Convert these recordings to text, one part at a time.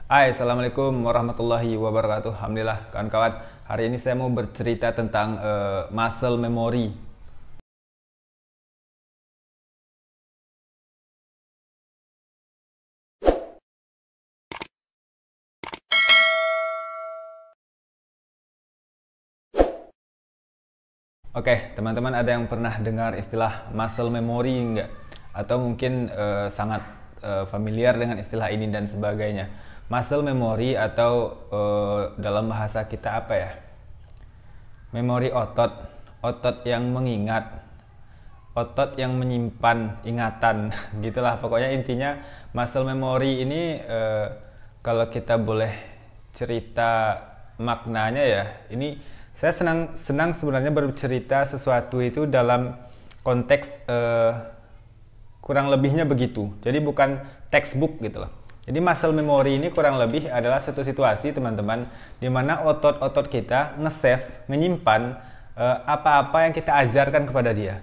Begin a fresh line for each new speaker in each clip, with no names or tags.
Hai, Assalamualaikum warahmatullahi wabarakatuh. Alhamdulillah, kawan-kawan. Hari ini saya mau bercerita tentang muscle memory. Oke, teman-teman ada yang pernah dengar istilah muscle memory enggak? Atau mungkin sangat familiar dengan istilah ini dan sebagainya. Muscle memory atau dalam bahasa kita apa ya? Memori otot, otot yang mengingat, otot yang menyimpan ingatan, gitulah pokoknya intinya muscle memory ini kalau kita boleh cerita maknanya ya, ini saya senang sebenarnya bercerita sesuatu itu dalam konteks kurang lebihnya begitu. Jadi bukan textbook gitu loh. Jadi muscle memory ini kurang lebih adalah satu situasi teman-teman di mana otot-otot kita nge-save, menyimpan apa-apa yang kita ajarkan kepada dia.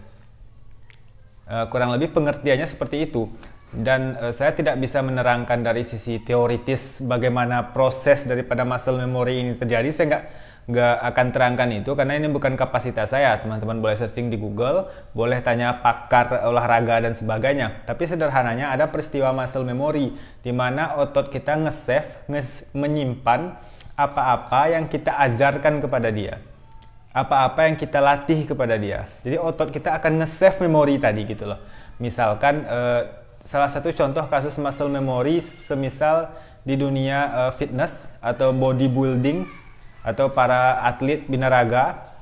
Kurang lebih pengertiannya seperti itu. Dan saya tidak bisa menerangkan dari sisi teoritis bagaimana proses daripada muscle memory ini terjadi. Saya nggak akan terangkan itu karena ini bukan kapasitas saya. Teman-teman boleh searching di Google, boleh tanya pakar olahraga dan sebagainya. Tapi sederhananya ada peristiwa muscle memory di mana otot kita nge-save, menyimpan apa-apa yang kita ajarkan kepada dia, apa-apa yang kita latih kepada dia. Jadi otot kita akan nge-save memori tadi gitu loh. Misalkan salah satu contoh kasus muscle memory semisal di dunia fitness atau bodybuilding atau para atlet binaraga.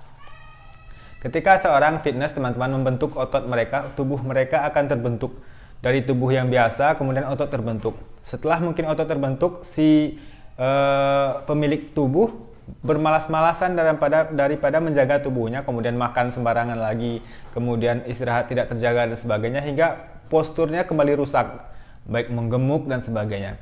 Ketika seorang fitness teman-teman membentuk otot mereka, tubuh mereka akan terbentuk dari tubuh yang biasa, kemudian otot terbentuk. Setelah mungkin otot terbentuk, si pemilik tubuh bermalas-malasan daripada menjaga tubuhnya, kemudian makan sembarangan lagi, kemudian istirahat tidak terjaga dan sebagainya, hingga posturnya kembali rusak, baik menggemuk dan sebagainya.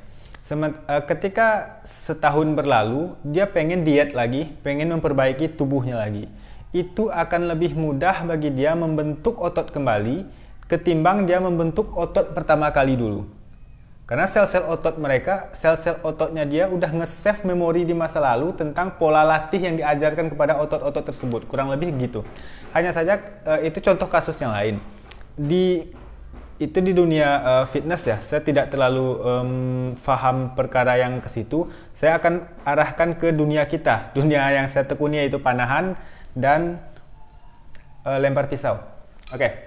Ketika setahun berlalu, dia pengen diet lagi, pengen memperbaiki tubuhnya lagi. Itu akan lebih mudah bagi dia membentuk otot kembali ketimbang dia membentuk otot pertama kali dulu. Karena sel-sel otot mereka, sel-sel ototnya dia udah nge-save memori di masa lalu tentang pola latih yang diajarkan kepada otot-otot tersebut. Kurang lebih gitu. Hanya saja itu contoh kasus yang lain. Itu di dunia fitness ya, saya tidak terlalu paham perkara yang ke situ. Saya akan arahkan ke dunia kita. Dunia yang saya tekuni yaitu panahan dan lempar pisau. Oke.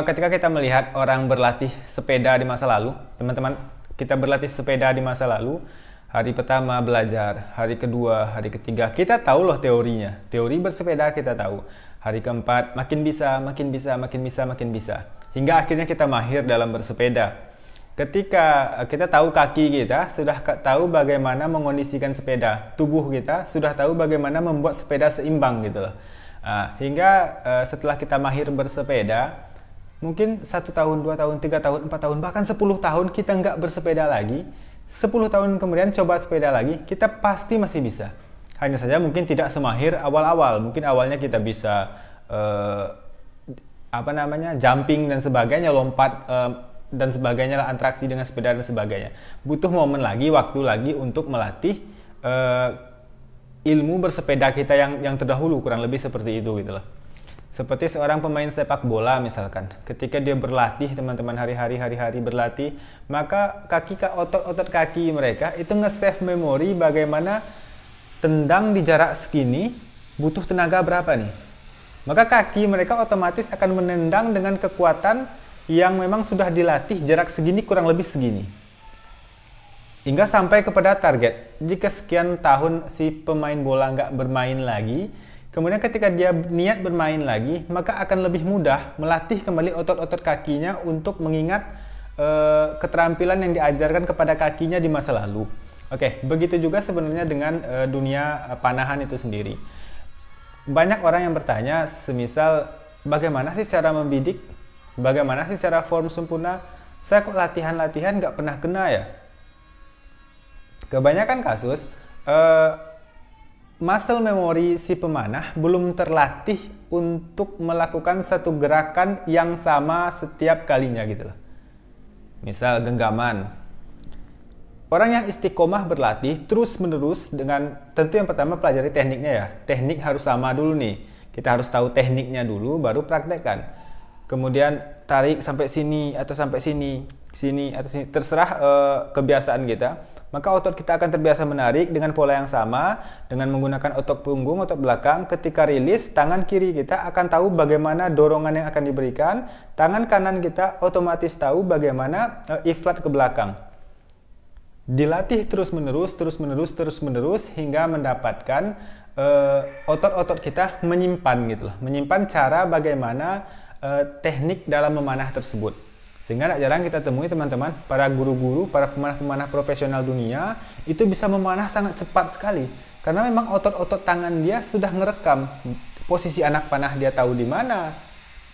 Ketika kita melihat orang berlatih sepeda di masa lalu, teman-teman, kita berlatih sepeda di masa lalu, hari pertama belajar, hari kedua, hari ketiga, kita tahu loh teorinya. Teori bersepeda kita tahu. Hari keempat makin bisa, makin bisa, makin bisa, makin bisa. Hingga akhirnya kita mahir dalam bersepeda. Ketika kita tahu kaki kita, sudah tahu bagaimana mengondisikan sepeda. Tubuh kita sudah tahu bagaimana membuat sepeda seimbang gitu loh. Hingga setelah kita mahir bersepeda, mungkin 1 tahun, 2 tahun, 3 tahun, 4 tahun, bahkan 10 tahun kita nggak bersepeda lagi. 10 tahun kemudian coba sepeda lagi, kita pasti masih bisa. Hanya saja mungkin tidak semahir awal-awal. Mungkin awalnya kita bisa jumping dan sebagainya, lompat dan sebagainya, atraksi dengan sepeda dan sebagainya. Butuh momen lagi, waktu lagi untuk melatih ilmu bersepeda kita yang terdahulu, kurang lebih seperti itu gitu loh. Seperti seorang pemain sepak bola misalkan, ketika dia berlatih teman-teman hari-hari berlatih, maka otot-otot kaki mereka itu nge-save memori bagaimana tendang di jarak segini butuh tenaga berapa nih. Maka kaki mereka otomatis akan menendang dengan kekuatan yang memang sudah dilatih jarak segini kurang lebih segini. Hingga sampai kepada target. Jika sekian tahun si pemain bola nggak bermain lagi, kemudian ketika dia niat bermain lagi, maka akan lebih mudah melatih kembali otot-otot kakinya untuk mengingat keterampilan yang diajarkan kepada kakinya di masa lalu. Oke, begitu juga sebenarnya dengan dunia panahan itu sendiri. Banyak orang yang bertanya, semisal bagaimana sih cara membidik? Bagaimana sih cara form sempurna? Saya kok latihan-latihan nggak pernah kena ya? Kebanyakan kasus, muscle memory si pemanah belum terlatih untuk melakukan satu gerakan yang sama setiap kalinya gitu loh. Misal genggaman. orang yang istiqomah berlatih terus-menerus dengan tentu yang pertama pelajari tekniknya ya. Teknik harus sama dulu nih. Kita harus tahu tekniknya dulu baru praktekkan. Kemudian tarik sampai sini atau sampai sini, sini atau sini, terserah kebiasaan kita. Maka otot kita akan terbiasa menarik dengan pola yang sama dengan menggunakan otot punggung, otot belakang. Ketika rilis, tangan kiri kita akan tahu bagaimana dorongan yang akan diberikan. Tangan kanan kita otomatis tahu bagaimana iflat ke belakang. Dilatih terus-menerus hingga mendapatkan otot-otot kita menyimpan gitu loh. Menyimpan cara bagaimana teknik dalam memanah tersebut. Sehingga tidak jarang kita temui teman-teman, para guru-guru, para pemanah-pemanah profesional dunia itu bisa memanah sangat cepat sekali. Karena memang otot-otot tangan dia sudah ngerekam posisi anak panah, dia tahu di mana,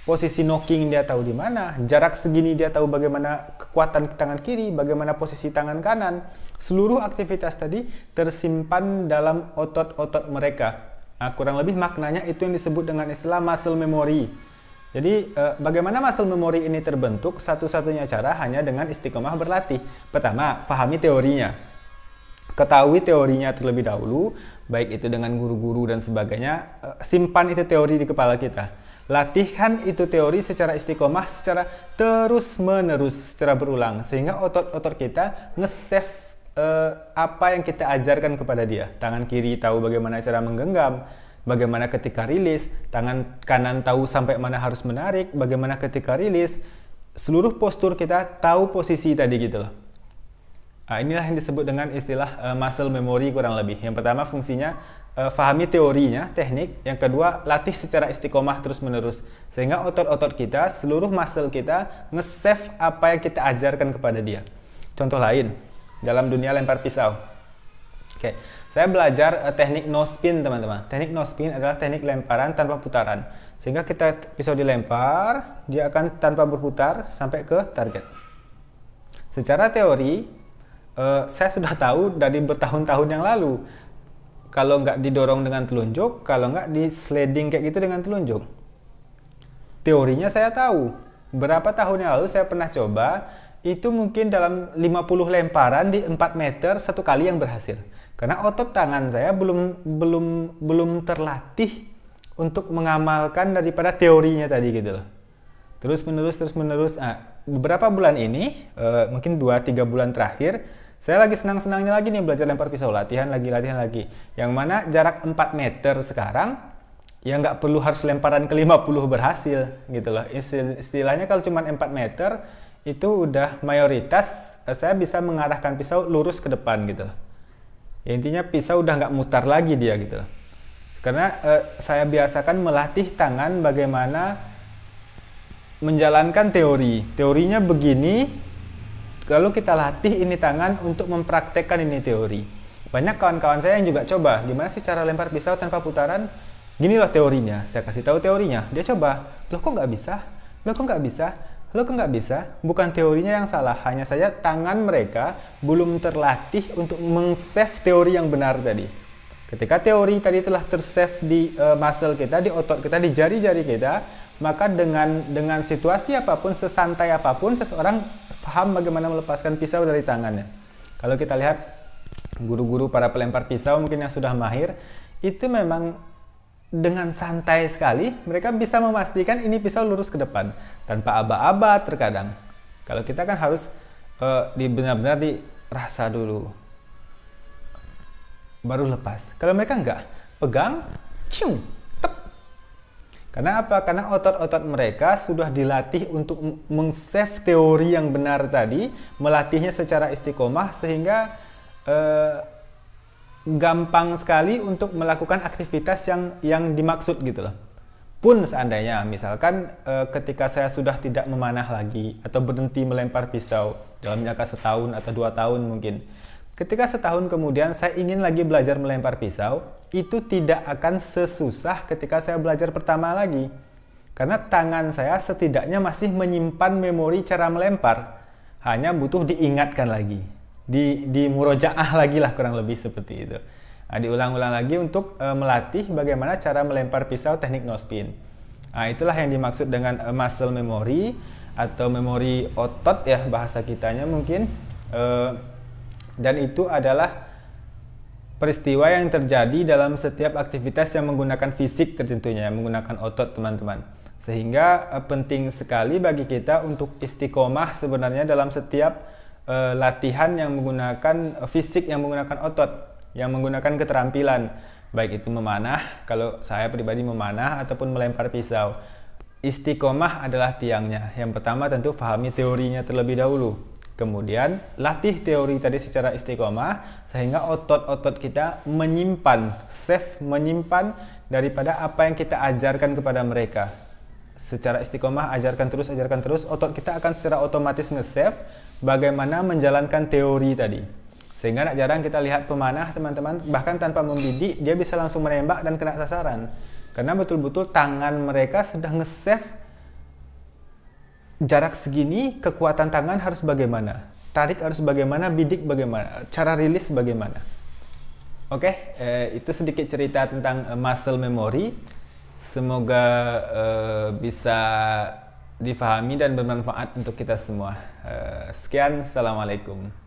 posisi knocking dia tahu di mana, jarak segini dia tahu bagaimana kekuatan tangan kiri, bagaimana posisi tangan kanan. Seluruh aktivitas tadi tersimpan dalam otot-otot mereka. Nah, kurang lebih maknanya itu yang disebut dengan istilah muscle memory. Jadi bagaimana muscle memory ini terbentuk? Satu-satunya cara hanya dengan istiqomah berlatih. Pertama, pahami teorinya. Ketahui teorinya terlebih dahulu, baik itu dengan guru-guru dan sebagainya. Simpan itu teori di kepala kita. Latihkan itu teori secara istiqomah, secara terus-menerus, secara berulang. Sehingga otot-otot kita nge-save apa yang kita ajarkan kepada dia. Tangan kiri tahu bagaimana cara menggenggam, bagaimana ketika rilis, tangan kanan tahu sampai mana harus menarik, bagaimana ketika rilis, seluruh postur kita tahu posisi tadi gitu loh. Nah, inilah yang disebut dengan istilah muscle memory kurang lebih. Yang pertama fungsinya fahami teorinya, teknik. Yang kedua latih secara istiqomah terus-menerus. Sehingga otot-otot kita, seluruh muscle kita nge-save apa yang kita ajarkan kepada dia. Contoh lain, dalam dunia lempar pisau. Oke. Saya belajar teknik no spin teman-teman. Teknik no spin adalah teknik lemparan tanpa putaran. Sehingga kita pisau dilempar, dia akan tanpa berputar sampai ke target. Secara teori, saya sudah tahu dari bertahun-tahun yang lalu. Kalau nggak didorong dengan telunjuk, kalau nggak di sliding kayak gitu dengan telunjuk. Teorinya saya tahu. Berapa tahun yang lalu saya pernah coba, itu mungkin dalam 50 lemparan di 4 meter satu kali yang berhasil. Karena otot tangan saya belum terlatih untuk mengamalkan daripada teorinya tadi gitu loh. Terus menerus. Nah, beberapa bulan ini, mungkin 2-3 bulan terakhir, saya lagi senang-senangnya lagi nih belajar lempar pisau, latihan lagi. Yang mana jarak 4 meter sekarang, ya nggak perlu harus lemparan ke 50 berhasil gitu loh. Istilahnya kalau cuma 4 meter, itu udah mayoritas saya bisa mengarahkan pisau lurus ke depan gitu loh. Ya, intinya pisau udah nggak mutar lagi dia gitu loh. Karena saya biasakan melatih tangan bagaimana menjalankan teori. Teorinya begini, lalu kita latih ini tangan untuk mempraktekkan ini teori. Banyak kawan-kawan saya yang juga coba, gimana sih cara lempar pisau tanpa putaran? Gini loh teorinya, saya kasih tahu teorinya. Dia coba, loh kok nggak bisa? Loh kok nggak bisa? Lo kok nggak bisa? Bukan teorinya yang salah, hanya saja tangan mereka belum terlatih untuk meng-save teori yang benar tadi. Ketika teori tadi telah ter-save di muscle kita, di otot kita, di jari-jari kita, maka dengan situasi apapun, sesantai apapun, seseorang paham bagaimana melepaskan pisau dari tangannya. Kalau kita lihat guru-guru para pelempar pisau mungkin yang sudah mahir, itu memang dengan santai sekali mereka bisa memastikan ini pisau lurus ke depan tanpa aba-aba terkadang. Kalau kita kan harus benar-benar dirasa dulu baru lepas. Kalau mereka enggak, pegang, cium, tep. Karena apa? Karena otot-otot mereka sudah dilatih untuk meng-save teori yang benar tadi, melatihnya secara istiqomah sehingga gampang sekali untuk melakukan aktivitas yang dimaksud gitu loh. Pun seandainya misalkan ketika saya sudah tidak memanah lagi atau berhenti melempar pisau dalam jangka setahun atau 2 tahun mungkin. Ketika setahun kemudian saya ingin lagi belajar melempar pisau, itu tidak akan sesusah ketika saya belajar pertama lagi. Karena tangan saya setidaknya masih menyimpan memori cara melempar. Hanya butuh diingatkan lagi. Di murojaah lagi lah kurang lebih seperti itu. Nah, diulang-ulang lagi untuk melatih bagaimana cara melempar pisau teknik no spin. Nah, itulah yang dimaksud dengan muscle memory atau memori otot ya bahasa kitanya mungkin. Dan itu adalah peristiwa yang terjadi dalam setiap aktivitas yang menggunakan fisik tentunya, yang menggunakan otot teman-teman. Sehingga penting sekali bagi kita untuk istiqomah sebenarnya dalam setiap latihan yang menggunakan fisik, yang menggunakan otot, yang menggunakan keterampilan. Baik itu memanah, kalau saya pribadi memanah ataupun melempar pisau. Istiqomah adalah tiangnya. Yang pertama tentu pahami teorinya terlebih dahulu. Kemudian latih teori tadi secara istiqomah sehingga otot-otot kita menyimpan, menyimpan daripada apa yang kita ajarkan kepada mereka. Secara istiqomah ajarkan terus, otot kita akan secara otomatis nge-save bagaimana menjalankan teori tadi. Sehingga tak jarang kita lihat pemanah teman-teman, bahkan tanpa membidik dia bisa langsung menembak dan kena sasaran. Karena betul-betul tangan mereka sudah nge-save jarak segini, kekuatan tangan harus bagaimana, tarik harus bagaimana, bidik bagaimana, cara rilis bagaimana. Oke, itu sedikit cerita tentang muscle memory. Semoga bisa difahami dan bermanfaat untuk kita semua. Sekian, assalamualaikum.